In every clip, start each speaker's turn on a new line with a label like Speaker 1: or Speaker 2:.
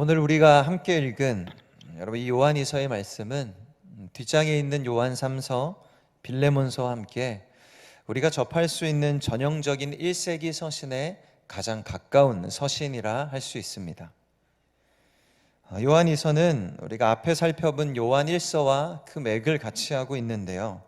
Speaker 1: 오늘 우리가 함께 읽은 여러분 이 요한이서의 말씀은 뒷장에 있는 요한 3서, 빌레몬서와 함께 우리가 접할 수 있는 전형적인 1세기 서신에 가장 가까운 서신이라 할 수 있습니다. 요한이서는 우리가 앞에 살펴본 요한 1서와 그 맥을 같이 하고 있는데요.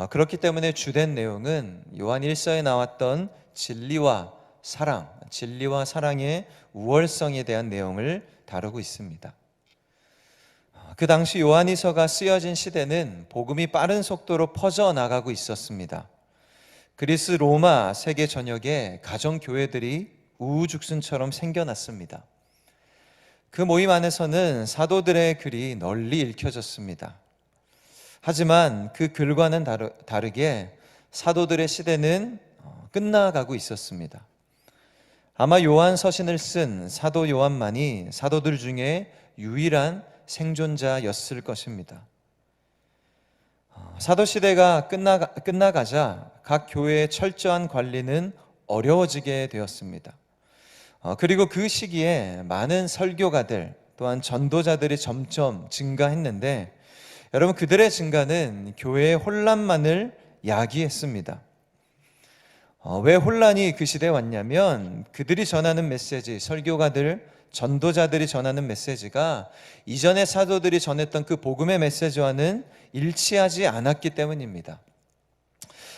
Speaker 1: 그렇기 때문에 주된 내용은 요한 1서에 나왔던 진리와 사랑의 우월성에 대한 내용을 다루고 있습니다. 그 당시 요한이서가 쓰여진 시대는 복음이 빠른 속도로 퍼져나가고 있었습니다. 그리스, 로마 세계 전역에 가정교회들이 우후죽순처럼 생겨났습니다. 그 모임 안에서는 사도들의 글이 널리 읽혀졌습니다. 하지만 그 글과는 다르게 사도들의 시대는 끝나가고 있었습니다. 아마 요한 서신을 쓴 사도 요한만이 사도들 중에 유일한 생존자였을 것입니다. 사도 시대가 끝나가자 각 교회의 철저한 관리는 어려워지게 되었습니다. 그리고 그 시기에 많은 설교가들 또한 전도자들이 점점 증가했는데 여러분 그들의 증가는 교회의 혼란만을 야기했습니다. 왜 혼란이 그 시대에 왔냐면 그들이 전하는 메시지, 설교가들, 전도자들이 전하는 메시지가 이전의 사도들이 전했던 그 복음의 메시지와는 일치하지 않았기 때문입니다.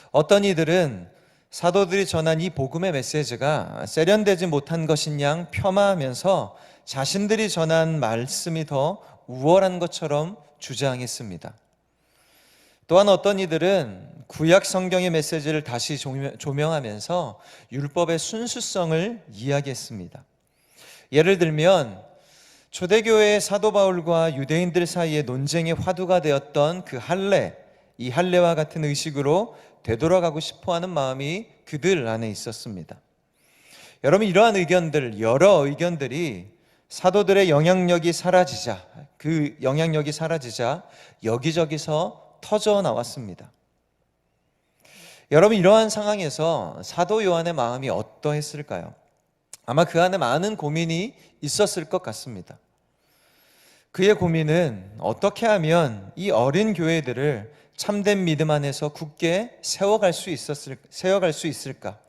Speaker 1: 어떤 이들은 사도들이 전한 이 복음의 메시지가 세련되지 못한 것인 양 폄하하면서 자신들이 전한 말씀이 더 우월한 것처럼 주장했습니다. 또한 어떤 이들은 구약 성경의 메시지를 다시 조명하면서 율법의 순수성을 이야기했습니다. 예를 들면 초대교회의 사도 바울과 유대인들 사이의 논쟁의 화두가 되었던 그 이 할례와 같은 의식으로 되돌아가고 싶어하는 마음이 그들 안에 있었습니다. 여러분 이러한 여러 의견들이 사도들의 영향력이 사라지자 여기저기서 터져 나왔습니다. 여러분 이러한 상황에서 사도 요한의 마음이 어떠했을까요? 아마 그 안에 많은 고민이 있었을 것 같습니다. 그의 고민은 어떻게 하면 이 어린 교회들을 참된 믿음 안에서 굳게 세워갈 수 있을까?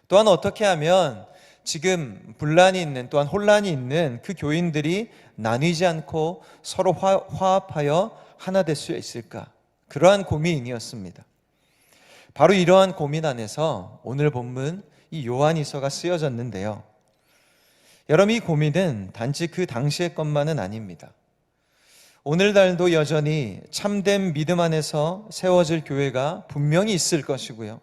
Speaker 1: 또한 어떻게 하면 지금 분란이 있는 또한 혼란이 있는 그 교인들이 나뉘지 않고 서로 화합하여 하나 될 수 있을까? 그러한 고민이었습니다. 바로 이러한 고민 안에서 오늘 본문 이 요한이서가 쓰여졌는데요. 여러분 이 고민은 단지 그 당시의 것만은 아닙니다. 오늘날도 여전히 참된 믿음 안에서 세워질 교회가 분명히 있을 것이고요.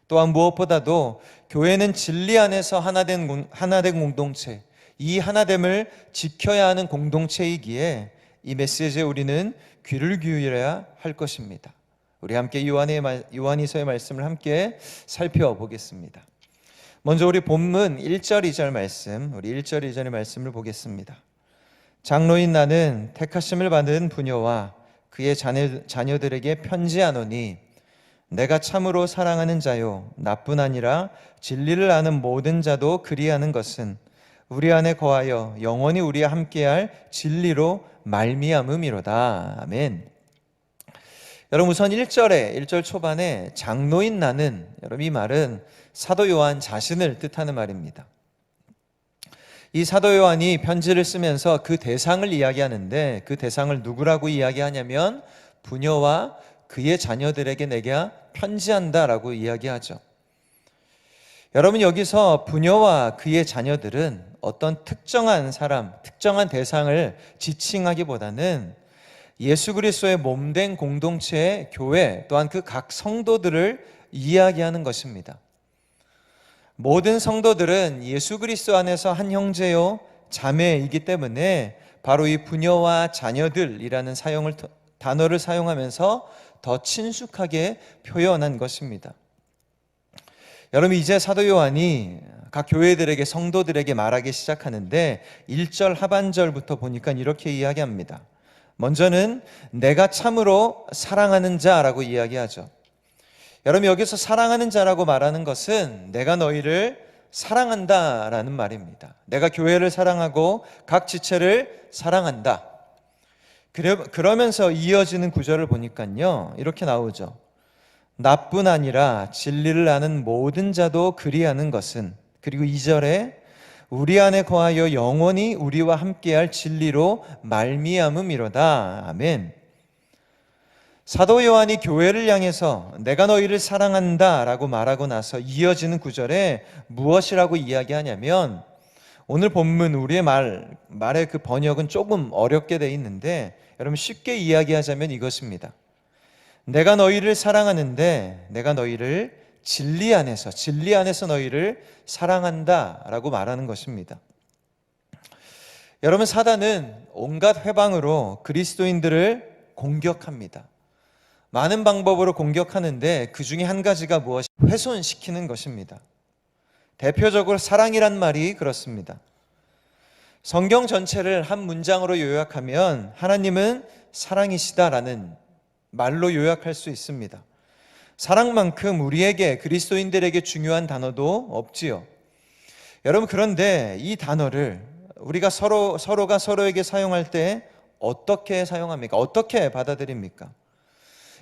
Speaker 1: 또한 무엇보다도 교회는 진리 안에서 하나된 공동체, 이 하나됨을 지켜야 하는 공동체이기에 이 메시지에 우리는 귀를 기울여야 할 것입니다. 우리 함께 요한이서의 말씀을 함께 살펴보겠습니다. 먼저 우리 본문 1절 2절 말씀, 우리 1절 2절의 말씀을 보겠습니다. 장로인 나는 택하심을 받은 부녀와 그의 자녀들에게 편지하노니 내가 참으로 사랑하는 자요 나뿐 아니라 진리를 아는 모든 자도 그리하는 것은 우리 안에 거하여 영원히 우리와 함께할 진리로 말미암음이로다. 아멘. 여러분 우선 1절 초반에 장로인 나는, 여러분 이 말은 사도 요한 자신을 뜻하는 말입니다. 이 사도 요한이 편지를 쓰면서 그 대상을 이야기하는데 그 대상을 누구라고 이야기하냐면 부녀와 그의 자녀들에게 내가 편지한다라고 이야기하죠. 여러분 여기서 부녀와 그의 자녀들은 어떤 특정한 사람, 특정한 대상을 지칭하기보다는 예수 그리스도의 몸된 공동체의 교회 또한 그 각 성도들을 이야기하는 것입니다. 모든 성도들은 예수 그리스도 안에서 한 형제요 자매이기 때문에 바로 이 부녀와 자녀들이라는 단어를 사용하면서 더 친숙하게 표현한 것입니다. 여러분 이제 사도 요한이 각 교회들에게 성도들에게 말하기 시작하는데 1절 하반절부터 보니까 이렇게 이야기합니다. 먼저는 내가 참으로 사랑하는 자라고 이야기하죠. 여러분 여기서 사랑하는 자라고 말하는 것은 내가 너희를 사랑한다라는 말입니다. 내가 교회를 사랑하고 각 지체를 사랑한다. 그러면서 이어지는 구절을 보니까요, 이렇게 나오죠. 나뿐 아니라 진리를 아는 모든 자도 그리하는 것은, 그리고 2절에 우리 안에 거하여 영원히 우리와 함께할 진리로 말미암음이로다. 아멘. 사도 요한이 교회를 향해서 내가 너희를 사랑한다 라고 말하고 나서 이어지는 구절에 무엇이라고 이야기하냐면, 오늘 본문 우리의 말의 그 번역은 조금 어렵게 돼 있는데 여러분 쉽게 이야기하자면 이것입니다. 내가 너희를 사랑하는데 내가 너희를 진리 안에서 너희를 사랑한다 라고 말하는 것입니다. 여러분, 사단은 온갖 회방으로 그리스도인들을 공격합니다. 많은 방법으로 공격하는데 그 중에 한 가지가 무엇이? 훼손시키는 것입니다. 대표적으로 사랑이란 말이 그렇습니다. 성경 전체를 한 문장으로 요약하면 하나님은 사랑이시다라는 말로 요약할 수 있습니다. 사랑만큼 우리에게, 그리스도인들에게 중요한 단어도 없지요. 여러분, 그런데 이 단어를 우리가 서로가 서로에게 사용할 때 어떻게 사용합니까? 어떻게 받아들입니까?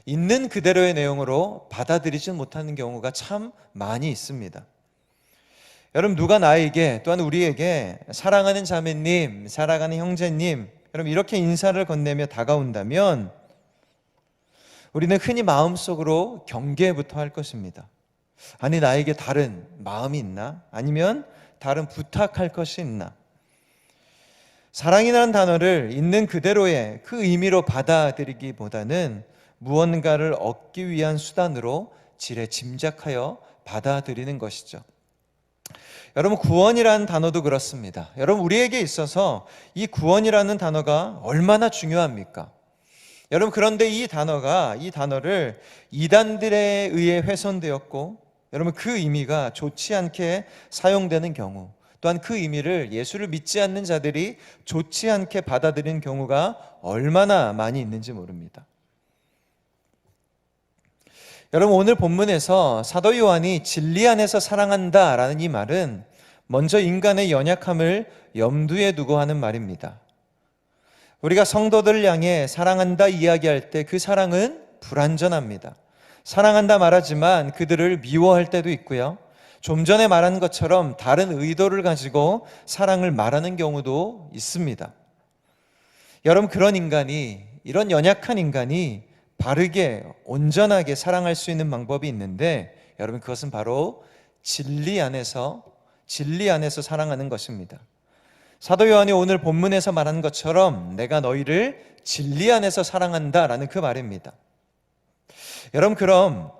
Speaker 1: 있는 그대로의 내용으로 받아들이지 못하는 경우가 참 많이 있습니다. 여러분, 누가 나에게, 또한 우리에게 사랑하는 자매님, 사랑하는 형제님, 여러분 이렇게 인사를 건네며 다가온다면 우리는 흔히 마음속으로 경계부터 할 것입니다. 아니, 나에게 다른 마음이 있나? 아니면 다른 부탁할 것이 있나? 사랑이라는 단어를 있는 그대로의 그 의미로 받아들이기보다는 무언가를 얻기 위한 수단으로 지레 짐작하여 받아들이는 것이죠. 여러분, 구원이라는 단어도 그렇습니다. 여러분, 우리에게 있어서 이 구원이라는 단어가 얼마나 중요합니까? 여러분, 그런데 이 단어를 이단들에 의해 훼손되었고, 여러분 그 의미가 좋지 않게 사용되는 경우, 또한 그 의미를 예수를 믿지 않는 자들이 좋지 않게 받아들이는 경우가 얼마나 많이 있는지 모릅니다. 여러분, 오늘 본문에서 사도 요한이 진리 안에서 사랑한다라는 이 말은 먼저 인간의 연약함을 염두에 두고 하는 말입니다. 우리가 성도들을 향해 사랑한다 이야기할 때 그 사랑은 불완전합니다. 사랑한다 말하지만 그들을 미워할 때도 있고요, 좀 전에 말한 것처럼 다른 의도를 가지고 사랑을 말하는 경우도 있습니다. 여러분, 이런 연약한 인간이 바르게 온전하게 사랑할 수 있는 방법이 있는데, 여러분 그것은 바로 진리 안에서 사랑하는 것입니다. 사도 요한이 오늘 본문에서 말한 것처럼 내가 너희를 진리 안에서 사랑한다라는 그 말입니다. 여러분, 그럼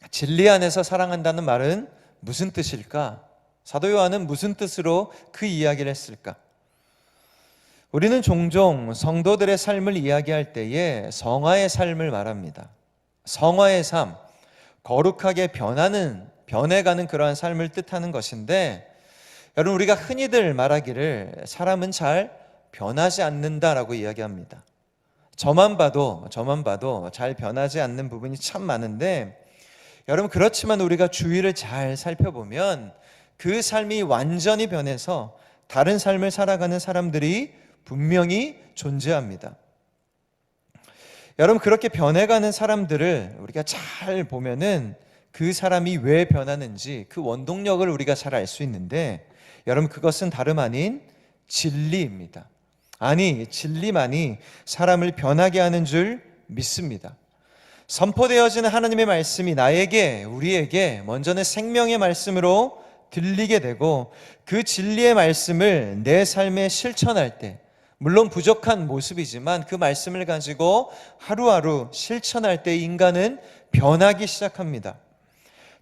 Speaker 1: 진리 안에서 사랑한다는 말은 무슨 뜻일까? 사도 요한은 무슨 뜻으로 그 이야기를 했을까? 우리는 종종 성도들의 삶을 이야기할 때에 성화의 삶을 말합니다. 성화의 삶, 거룩하게 변해가는 그러한 삶을 뜻하는 것인데, 여러분 우리가 흔히들 말하기를 사람은 잘 변하지 않는다라고 이야기합니다. 저만 봐도 잘 변하지 않는 부분이 참 많은데, 여러분 그렇지만 우리가 주위를 잘 살펴보면 그 삶이 완전히 변해서 다른 삶을 살아가는 사람들이 분명히 존재합니다. 여러분, 그렇게 변해가는 사람들을 우리가 잘 보면은 그 사람이 왜 변하는지 그 원동력을 우리가 잘 알 수 있는데, 여러분 그것은 다름 아닌 진리입니다. 아니, 진리만이 사람을 변하게 하는 줄 믿습니다. 선포되어지는 하나님의 말씀이 나에게, 우리에게 먼저는 생명의 말씀으로 들리게 되고, 그 진리의 말씀을 내 삶에 실천할 때, 물론 부족한 모습이지만 그 말씀을 가지고 하루하루 실천할 때 인간은 변하기 시작합니다.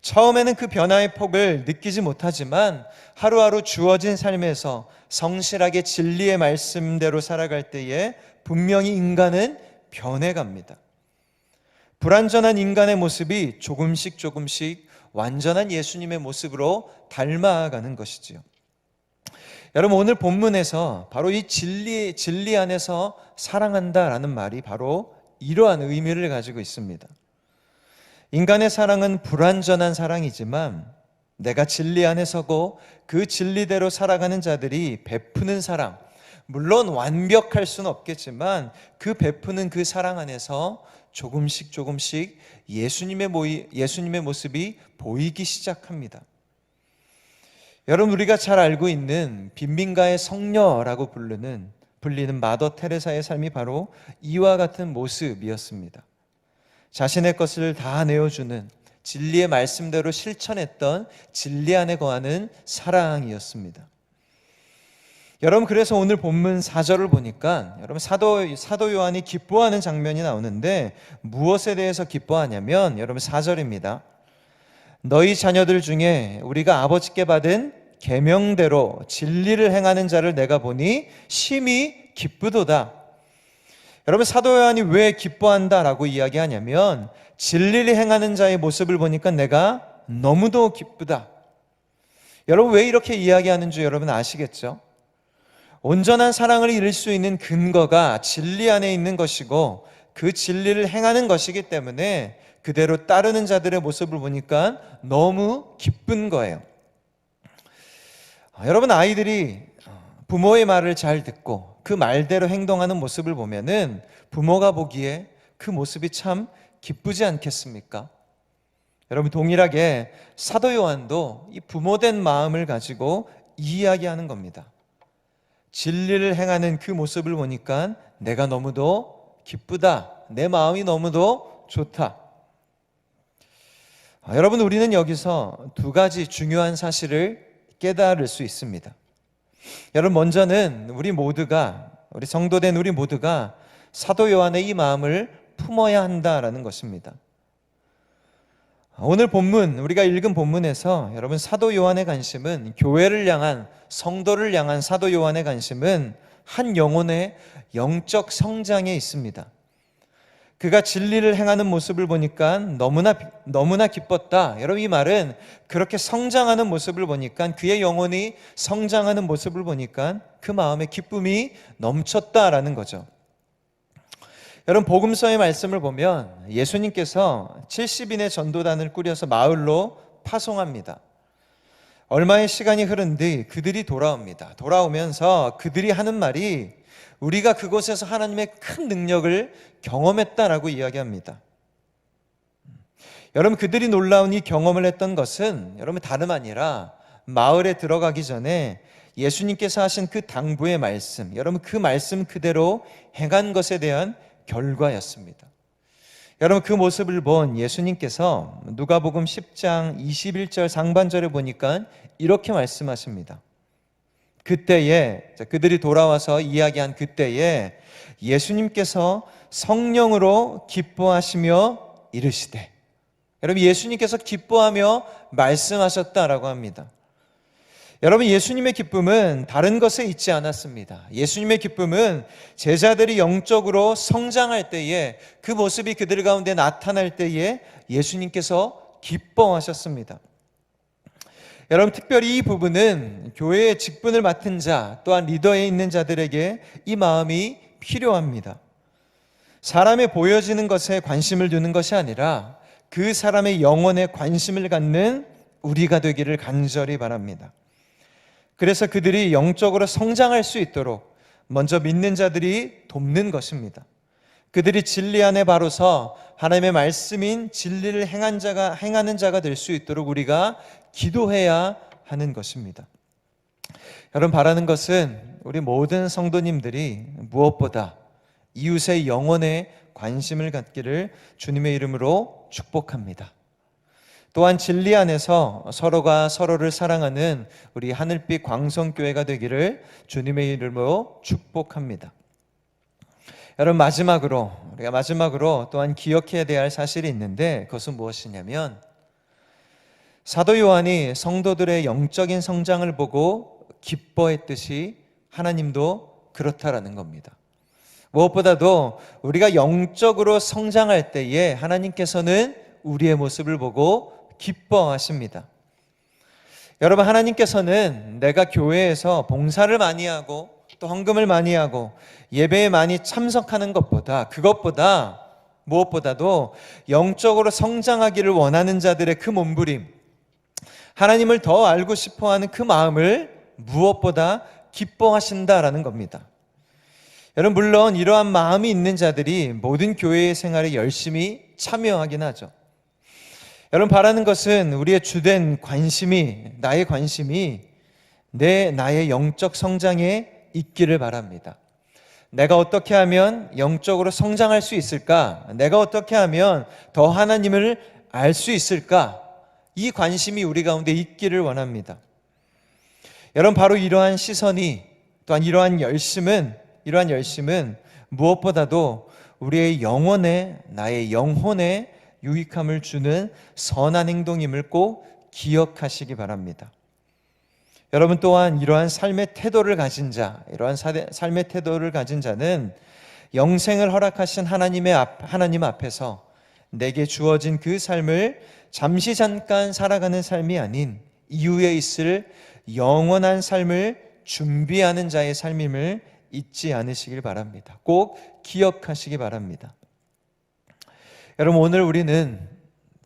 Speaker 1: 처음에는 그 변화의 폭을 느끼지 못하지만 하루하루 주어진 삶에서 성실하게 진리의 말씀대로 살아갈 때에 분명히 인간은 변해갑니다. 불완전한 인간의 모습이 조금씩 완전한 예수님의 모습으로 닮아가는 것이지요. 여러분, 오늘 본문에서 바로 이 진리 안에서 사랑한다라는 말이 바로 이러한 의미를 가지고 있습니다. 인간의 사랑은 불완전한 사랑이지만 내가 진리 안에 서고 그 진리대로 살아가는 자들이 베푸는 사랑, 물론 완벽할 수는 없겠지만 그 베푸는 그 사랑 안에서 조금씩 조금씩 예수님의 모습이 보이기 시작합니다. 여러분, 우리가 잘 알고 있는 빈민가의 성녀라고 불리는 마더 테레사의 삶이 바로 이와 같은 모습이었습니다. 자신의 것을 다 내어주는, 진리의 말씀대로 실천했던 진리 안에 거하는 사랑이었습니다. 여러분, 그래서 오늘 본문 4절을 보니까 여러분 사도 요한이 기뻐하는 장면이 나오는데 무엇에 대해서 기뻐하냐면 여러분 4절입니다. 너희 자녀들 중에 우리가 아버지께 받은 계명대로 진리를 행하는 자를 내가 보니 심히 기쁘도다. 여러분, 사도 요한이 왜 기뻐한다라고 이야기하냐면 진리를 행하는 자의 모습을 보니까 내가 너무도 기쁘다. 여러분, 왜 이렇게 이야기하는 줄 여러분 아시겠죠? 온전한 사랑을 이룰 수 있는 근거가 진리 안에 있는 것이고 그 진리를 행하는 것이기 때문에 그대로 따르는 자들의 모습을 보니까 너무 기쁜 거예요. 여러분, 아이들이 부모의 말을 잘 듣고 그 말대로 행동하는 모습을 보면은 부모가 보기에 그 모습이 참 기쁘지 않겠습니까? 여러분, 동일하게 사도 요한도 이 부모된 마음을 가지고 이야기하는 겁니다. 진리를 행하는 그 모습을 보니까 내가 너무도 기쁘다. 내 마음이 너무도 좋다. 여러분, 우리는 여기서 두 가지 중요한 사실을 깨달을 수 있습니다. 여러분, 먼저는 우리 성도된 우리 모두가 사도 요한의 이 마음을 품어야 한다라는 것입니다. 오늘 본문, 우리가 읽은 본문에서 여러분 사도 요한의 관심은, 교회를 향한, 성도를 향한 사도 요한의 관심은 한 영혼의 영적 성장에 있습니다. 그가 진리를 행하는 모습을 보니까 너무나 기뻤다. 여러분, 이 말은 그렇게 성장하는 모습을 보니까, 그의 영혼이 성장하는 모습을 보니까 그 마음에 기쁨이 넘쳤다라는 거죠. 여러분, 복음서의 말씀을 보면 예수님께서 70인의 전도단을 꾸려서 마을로 파송합니다. 얼마의 시간이 흐른 뒤 그들이 돌아옵니다. 돌아오면서 그들이 하는 말이 우리가 그곳에서 하나님의 큰 능력을 경험했다라고 이야기합니다. 여러분, 그들이 놀라운 이 경험을 했던 것은 여러분 다름 아니라 마을에 들어가기 전에 예수님께서 하신 그 당부의 말씀, 여러분 그 말씀 그대로 행한 것에 대한 결과였습니다. 여러분, 그 모습을 본 예수님께서 누가복음 10장 21절 상반절에 보니까 이렇게 말씀하십니다. 그때에, 그들이 돌아와서 이야기한 그때에 예수님께서 성령으로 기뻐하시며 이르시되, 여러분 예수님께서 기뻐하며 말씀하셨다라고 합니다. 여러분, 예수님의 기쁨은 다른 것에 있지 않았습니다. 예수님의 기쁨은 제자들이 영적으로 성장할 때에, 그 모습이 그들 가운데 나타날 때에 예수님께서 기뻐하셨습니다. 여러분, 특별히 이 부분은 교회의 직분을 맡은 자, 또한 리더에 있는 자들에게 이 마음이 필요합니다. 사람의 보여지는 것에 관심을 두는 것이 아니라 그 사람의 영혼에 관심을 갖는 우리가 되기를 간절히 바랍니다. 그래서 그들이 영적으로 성장할 수 있도록 먼저 믿는 자들이 돕는 것입니다. 그들이 진리 안에 바로 서 하나님의 말씀인 진리를 행하는 자가 될 수 있도록 우리가 기도해야 하는 것입니다. 여러분, 바라는 것은 우리 모든 성도님들이 무엇보다 이웃의 영혼에 관심을 갖기를 주님의 이름으로 축복합니다. 또한 진리 안에서 서로가 서로를 사랑하는 우리 하늘빛 광성교회가 되기를 주님의 이름으로 축복합니다. 여러분, 우리가 마지막으로 또한 기억해야 될 사실이 있는데 그것은 무엇이냐면, 사도 요한이 성도들의 영적인 성장을 보고 기뻐했듯이 하나님도 그렇다라는 겁니다. 무엇보다도 우리가 영적으로 성장할 때에 하나님께서는 우리의 모습을 보고 기뻐하십니다. 여러분, 하나님께서는 내가 교회에서 봉사를 많이 하고 또 헌금을 많이 하고 예배에 많이 참석하는 것보다, 그것보다 무엇보다도 영적으로 성장하기를 원하는 자들의 그 몸부림, 하나님을 더 알고 싶어하는 그 마음을 무엇보다 기뻐하신다라는 겁니다. 여러분, 물론 이러한 마음이 있는 자들이 모든 교회의 생활에 열심히 참여하긴 하죠. 여러분, 바라는 것은 우리의 주된 관심이, 나의 관심이 나의 영적 성장에 있기를 바랍니다. 내가 어떻게 하면 영적으로 성장할 수 있을까? 내가 어떻게 하면 더 하나님을 알 수 있을까? 이 관심이 우리 가운데 있기를 원합니다. 여러분, 바로 이러한 시선이, 또한 이러한 열심은 무엇보다도 우리의 영혼에, 나의 영혼에 유익함을 주는 선한 행동임을 꼭 기억하시기 바랍니다. 여러분, 또한 이러한 삶의 태도를 가진 자는 영생을 허락하신 하나님 앞에서 내게 주어진 그 삶을 잠시 잠깐 살아가는 삶이 아닌 이후에 있을 영원한 삶을 준비하는 자의 삶임을 잊지 않으시길 바랍니다. 꼭 기억하시기 바랍니다. 여러분, 오늘 우리는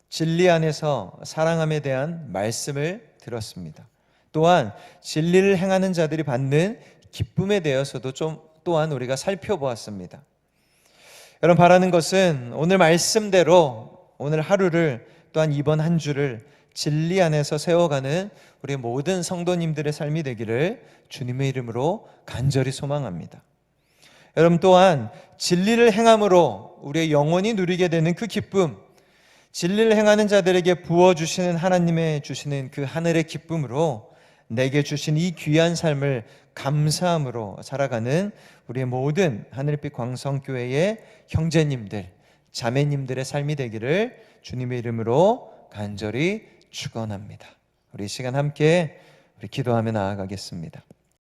Speaker 1: 진리 안에서 사랑함에 대한 말씀을 들었습니다. 또한 진리를 행하는 자들이 받는 기쁨에 대해서도 또한 우리가 살펴보았습니다. 여러분, 바라는 것은 오늘 말씀대로 오늘 하루를, 또한 이번 한 주를 진리 안에서 세워가는 우리 모든 성도님들의 삶이 되기를 주님의 이름으로 간절히 소망합니다. 여러분, 또한 진리를 행함으로 우리의 영혼이 누리게 되는 그 기쁨, 진리를 행하는 자들에게 부어주시는 하나님의 주시는 그 하늘의 기쁨으로 내게 주신 이 귀한 삶을 감사함으로 살아가는 우리의 모든 하늘빛 광성교회의 형제님들, 자매님들의 삶이 되기를 주님의 이름으로 간절히 축원합니다. 우리 이 시간 함께 우리 기도하며 나아가겠습니다.